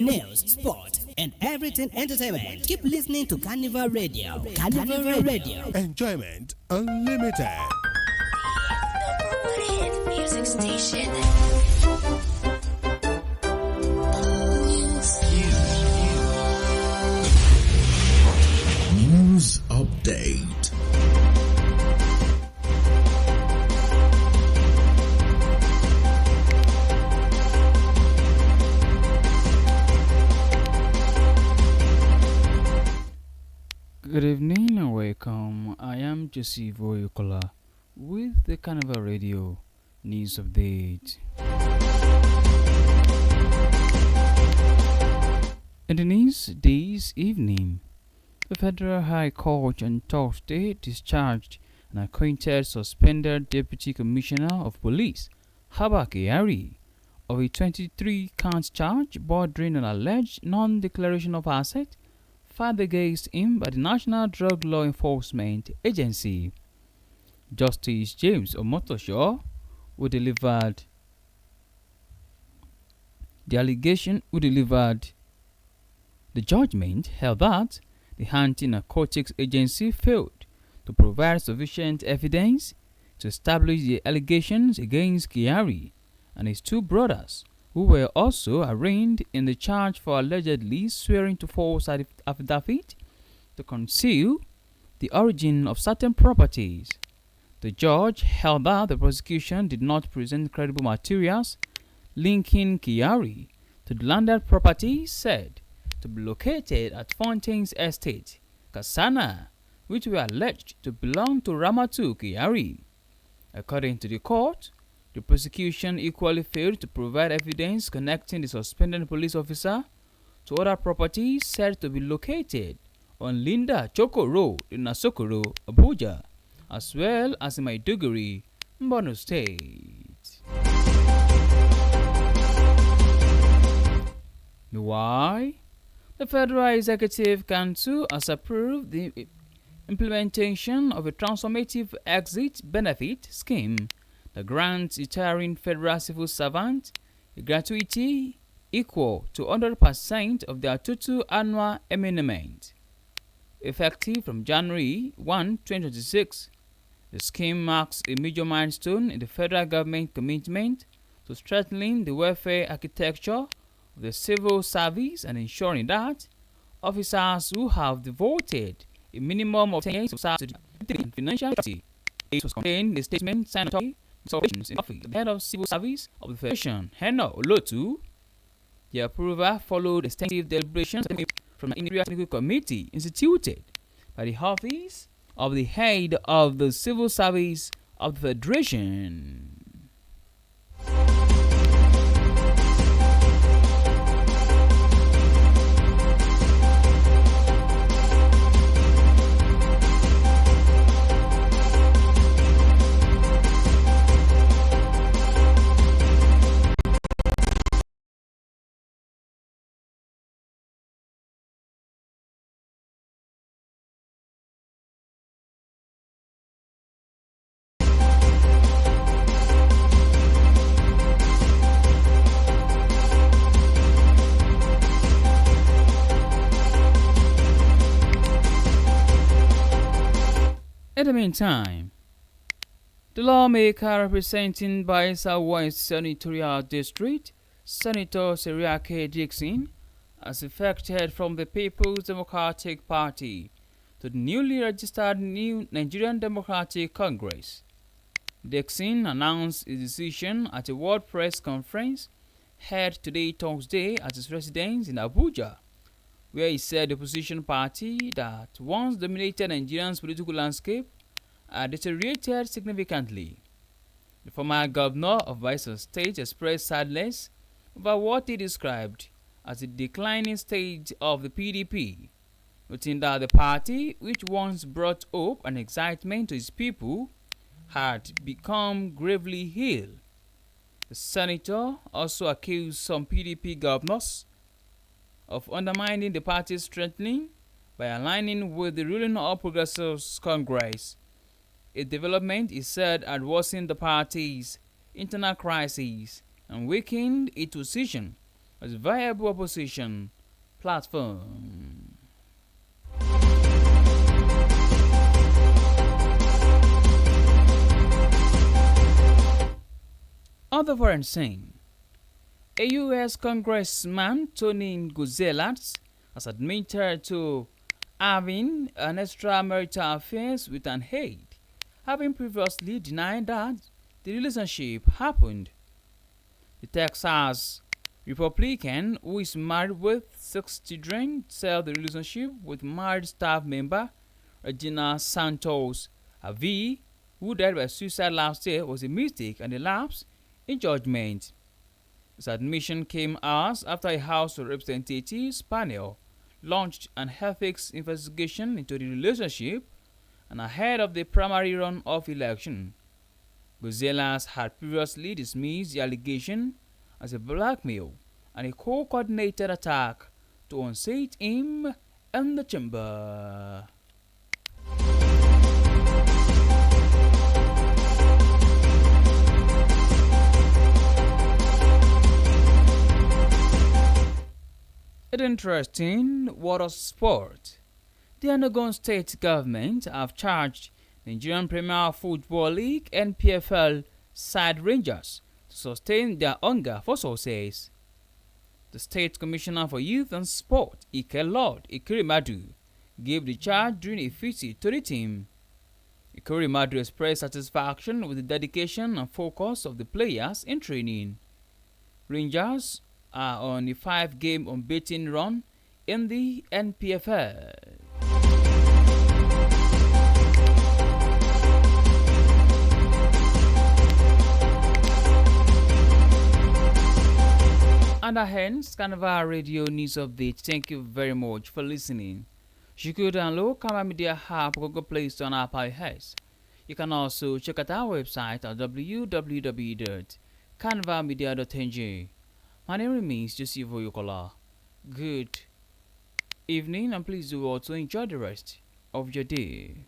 news, sport, and everything entertainment. Keep listening to Carnival Radio. Carnival Radio. Enjoyment unlimited. Hit music station. News update. Good evening and welcome. I am Joseph Oyokola with the Carnival Radio News Update. In the news this evening, the Federal High Court on Thursday discharged and acquitted suspended Deputy Commissioner of Police, Haba Kyari, of a 23-count charge bordering on alleged non-declaration of asset filed against him by the National Drug Law Enforcement Agency. Justice James Omotosho, who delivered the judgment, held that the Anti-Narcotics Agency failed to provide sufficient evidence to establish the allegations against Kyari and his two brothers, who were also arraigned in the charge for allegedly swearing to false affidavit to conceal the origin of certain properties. The judge held that the prosecution did not present credible materials linking Kyari to the landed property said to be located at Fontaine's Estate, Kasana, which were alleged to belong to Ramatu Kyari. According to the court, the prosecution equally failed to provide evidence connecting the suspended police officer to other properties said to be located on Linda Choko Road in Asokoro, Abuja, as well as in Maiduguri, Oyo State. Meanwhile, the Federal Executive Council has approved the implementation of a transformative exit benefit scheme that grants retiring federal civil servants a gratuity equal to 100% of their total annual emolument. Effective from January 1, 2026, the scheme marks a major milestone in the federal government commitment to strengthening the welfare architecture of the civil service and ensuring that officers who have devoted a minimum of 10 years of service to the financial security. It was contained in the statement signed by in office, the head of civil service of the Federation, Heno Olotu. The approval followed extensive deliberations from an Interior Technical Committee instituted by the office of the head of the civil service of the Federation. In the meantime, the lawmaker representing Bayelsa West Senatorial District, Senator Seriake Dixon, has defected from the People's Democratic Party to the newly registered New Nigerian Democratic Congress. Dixon announced his decision at a World Press Conference held today Thursday at his residence in Abuja, where he said the opposition party that once dominated Nigeria's political landscape had deteriorated significantly. The former governor of Oyo State expressed sadness over what he described as the declining state of the PDP, noting that the party, which once brought hope and excitement to its people, had become gravely ill. The senator also accused some PDP governors of undermining the party's strengthening by aligning with the ruling All Progressives Congress, a development he said had worsened the party's internal crisis and weakened its position as a viable opposition platform. Other foreign scene. A U.S. Congressman, Tony Gonzalez, has admitted to having an extramarital affair with an aide, having previously denied that the relationship happened. The Texas Republican, who is married with 6 children, said the relationship with married staff member Regina Santos Avi, who died by suicide last year, was a mistake and a lapse in judgment. His admission came hours after a House of Representatives panel launched an ethics investigation into the relationship and ahead of the primary run-off election. Gonzalez had previously dismissed the allegation as a blackmail and a co-coordinated attack to unseat him in the chamber. It's interesting water sport. The Oyo State government have charged Nigerian Premier Football League (NPFL) side Rangers to sustain their hunger for success. The State Commissioner for Youth and Sport, Lord Ikerimadu, gave the charge during a visit to the team. Ikerimadu expressed satisfaction with the dedication and focus of the players in training. Rangers are on a 5-game unbeaten run in the NPFL. And that ends Carnival Radio News Update. Thank you very much for listening. You could download Carnival Media app Google Play Store and Apple iOS. You can also check out our website at www.carnivalmedia.ng. My name remains Joseph Oyokola. Good evening, and please do also enjoy the rest of your day.